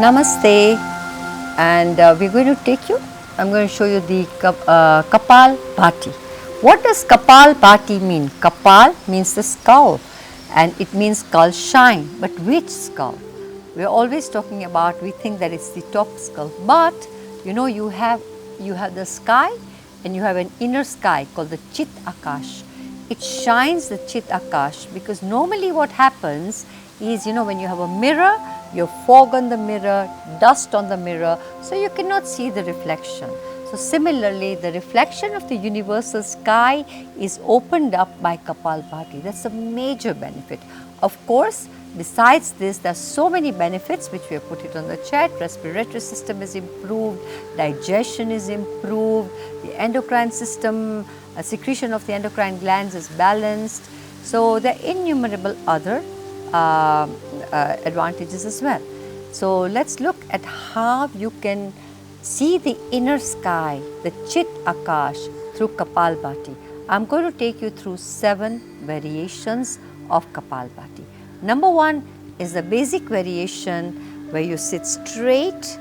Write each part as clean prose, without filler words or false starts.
Namaste, and we're going to take you, I'm going to show you the Kapal Bhati. What does Kapal Bhati mean? Kapal means the skull and it means skull shine, but which skull? We're always talking about, we think that it's the top skull, but you know you have the sky and you have an inner sky called the Chit Akash. It shines the Chit Akash because normally what happens is, you know, when you have a mirror, you have fog on the mirror, dust on the mirror, so you cannot see the reflection. So similarly, the reflection of the universal sky is opened up by Kapalbhati. That's a major benefit. Of course, besides this, there are so many benefits which we have put it on the chat. Respiratory system is improved, digestion is improved, the endocrine system, secretion of the endocrine glands is balanced. So there are innumerable other advantages as well. So let's look at how you can see the inner sky, the Chit Akash through Kapalbhati. I am going to take you through 7 variations of Kapalbhati. Number 1 is the basic variation where you sit straight,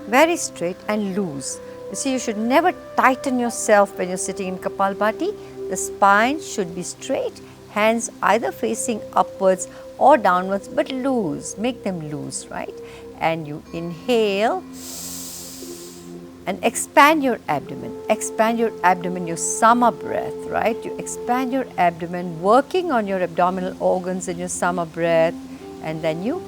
very straight and loose. You see, you should never tighten yourself when you are sitting in Kapalbhati. The spine should be straight, hands either facing upwards or downwards, but loose, make them loose, right? And you inhale and expand your abdomen, your Sama breath, right? You expand your abdomen, working on your abdominal organs in your Sama breath, and then you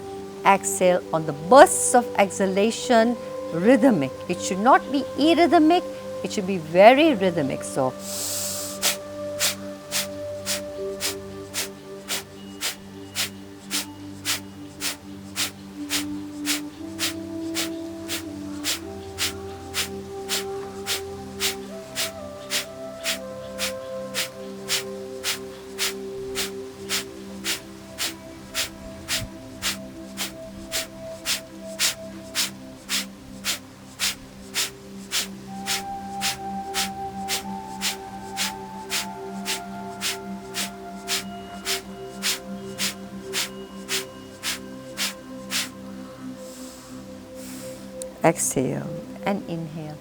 exhale on the bursts of exhalation, rhythmic. It should not be irrhythmic, it should be very rhythmic. So, exhale and inhale.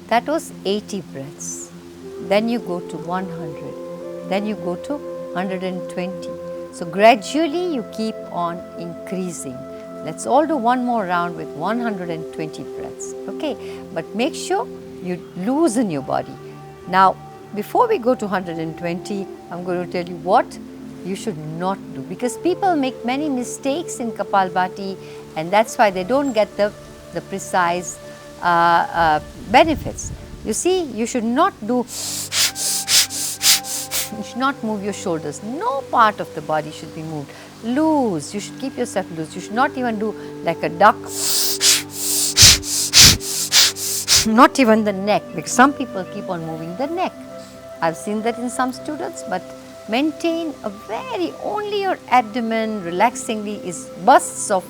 That was 80 breaths. Then you go to 100. Then you go to 120. So gradually you keep on increasing. Let's all do one more round with 120 breaths. Okay, but make sure you loosen your body. Now, before we go to 120, I'm going to tell you what you should not do, because people make many mistakes in Kapalbhati, and that's why they don't get the precise benefits. You see, you should not do, you should not move your shoulders. No part of the body should be moved. Loose, you should keep yourself loose. You should not even do like a duck, not even the neck, because some people keep on moving the neck. I've seen that in some students, but maintain a very, only your abdomen relaxingly is bursts of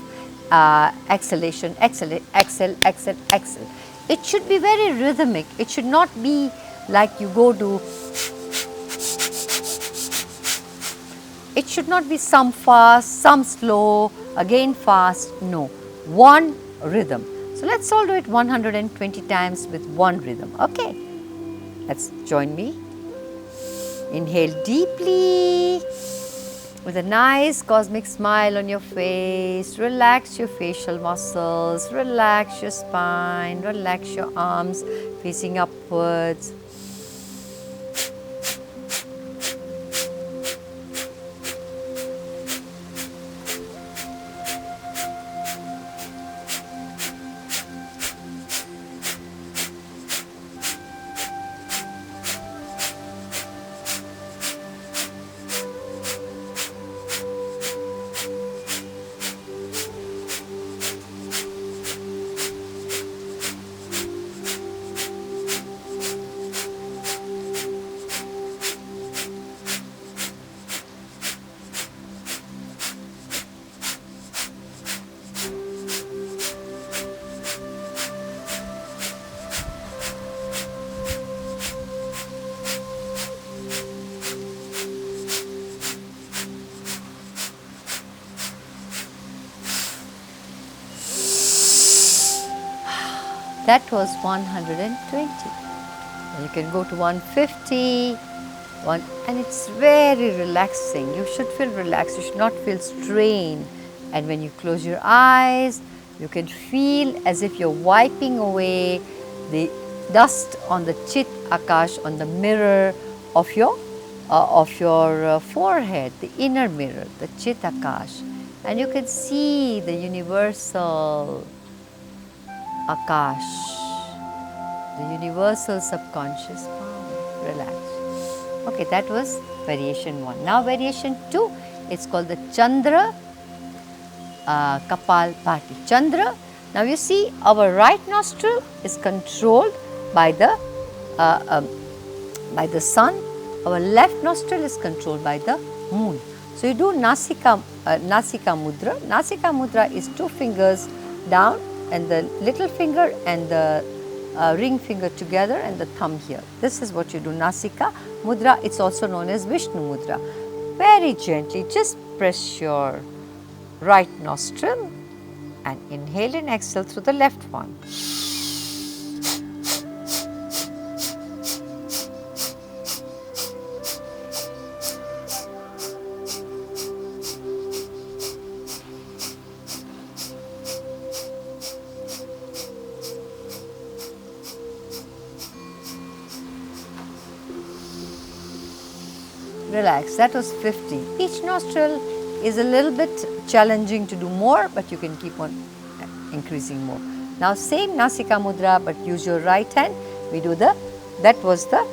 exhalation, exhale, exhale, exhale, exhale. It should be very rhythmic. It should not be like you go to, it should not be some fast, some slow, again fast, no, one rhythm. So let's all do it 120 times with one rhythm, okay? Let's join me. Inhale deeply. With a nice cosmic smile on your face, relax your facial muscles, relax your spine, relax your arms facing upwards. That was 120. And you can go to 150, and it's very relaxing. You should feel relaxed, you should not feel strained. And when you close your eyes, you can feel as if you're wiping away the dust on the Chit Akash, on the mirror of your forehead, the inner mirror, the Chit Akash. And you can see the universal Akash, the universal subconscious mind. Relax. Okay, that was variation 1. Now variation 2, it's called the Chandra Kapal Bhati. Chandra, now you see our right nostril is controlled by the sun, our left nostril is controlled by the moon. So you do Nasika Mudra. Nasika Mudra is 2 fingers down and the little finger and the ring finger together and the thumb here. This is what you do, Nasika Mudra. It's also known as Vishnu Mudra. Very gently, just press your right nostril and inhale and exhale through the left one. Relax, that was 50. Each nostril is a little bit challenging to do more, but you can keep on increasing more. Now same Nasika Mudra, but use your right hand. We do that was the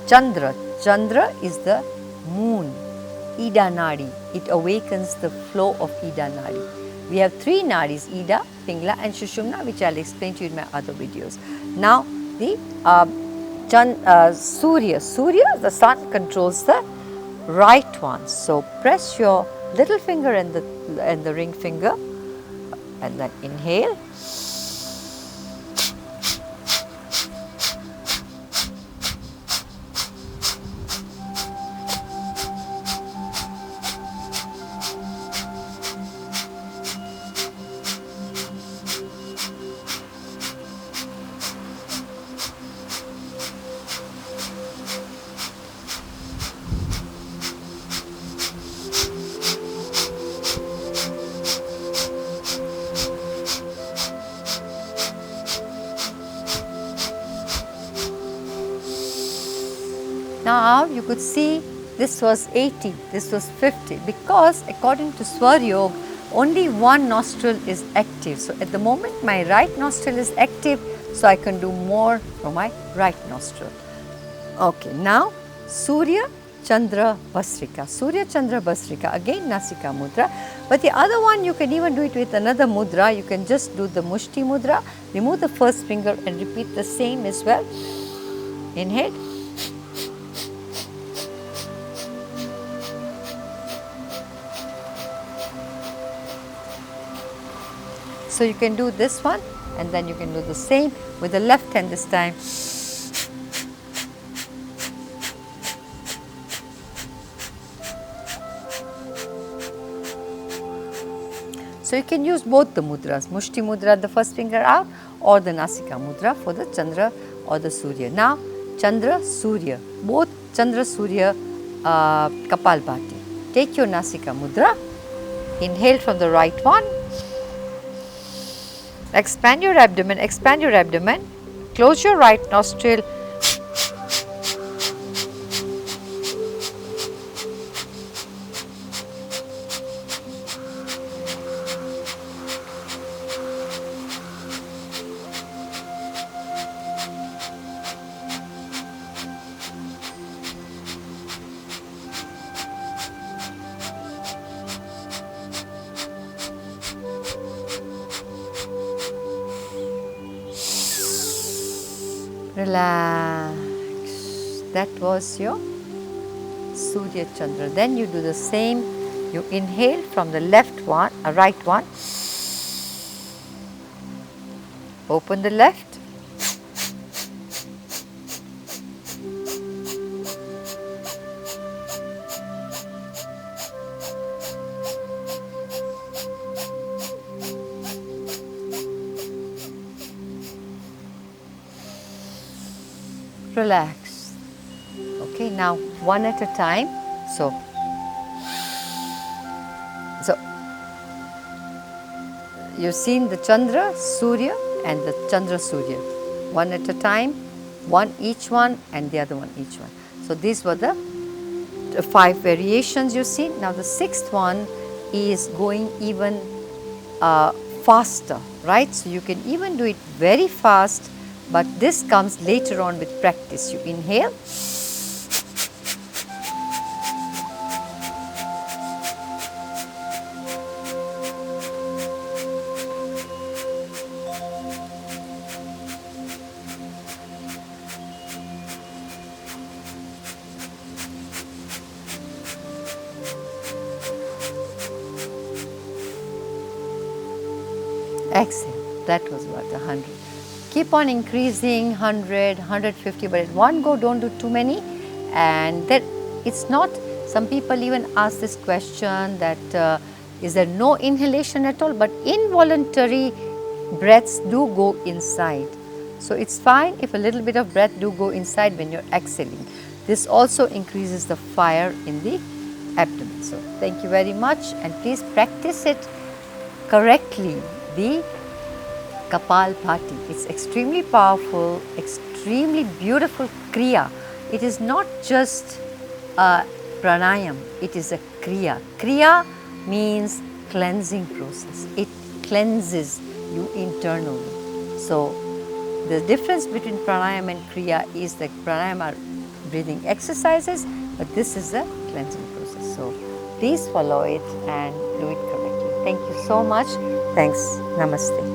Chandra. Chandra is the moon, Ida Nadi. It awakens the flow of Ida Nadi. We have 3 nadis, Ida, Pingla and Sushumna, which I will explain to you in my other videos. Now the Surya, the sun controls the right one. So press your little finger and the ring finger and then inhale. Now you could see this was 80, this was 50, because according to Swar Yoga, only one nostril is active. So at the moment my right nostril is active, so I can do more from my right nostril. Okay, now Surya Chandra Bhasrika. Surya Chandra Bhasrika, again Nasika Mudra, but the other one you can even do it with another mudra. You can just do the Mushti Mudra, remove the first finger and repeat the same as well. Inhale. So you can do this one and then you can do the same with the left hand this time. So you can use both the mudras, Mushti Mudra, the first finger out, or the Nasika Mudra for the Chandra or the Surya. Now Chandra, Surya, both Chandra, Surya, Kapalbhati. Take your Nasika Mudra, inhale from the right one. Expand your abdomen, close your right nostril. Relax. That was your Surya Chandra. Then you do the same. You inhale from the left one, right one. Open the left. relax. Okay, now one at a time. So you've seen the Chandra, Surya and the Chandra Surya. One at a time, one each one and the other one each one. So these were the 5 variations you see. Now the 6th one is going even faster, right? So you can even do it very fast, but this comes later on with practice. You inhale. Exhale. That was what, 100. Keep on increasing, 100, 150, but at one go don't do too many. And then it's not, some people even ask this question that is there no inhalation at all, but involuntary breaths do go inside. So it's fine if a little bit of breath do go inside when you're exhaling. This also increases the fire in the abdomen. So thank you very much, and please practice it correctly, the Kapalbhati. It's extremely powerful, extremely beautiful kriya. It is not just a pranayam, it is a kriya. Kriya means cleansing process. It cleanses you internally. So the difference between pranayam and kriya is that pranayam are breathing exercises, but this is a cleansing process. So please follow it and do it correctly. Thank you so much. Thanks. Namaste.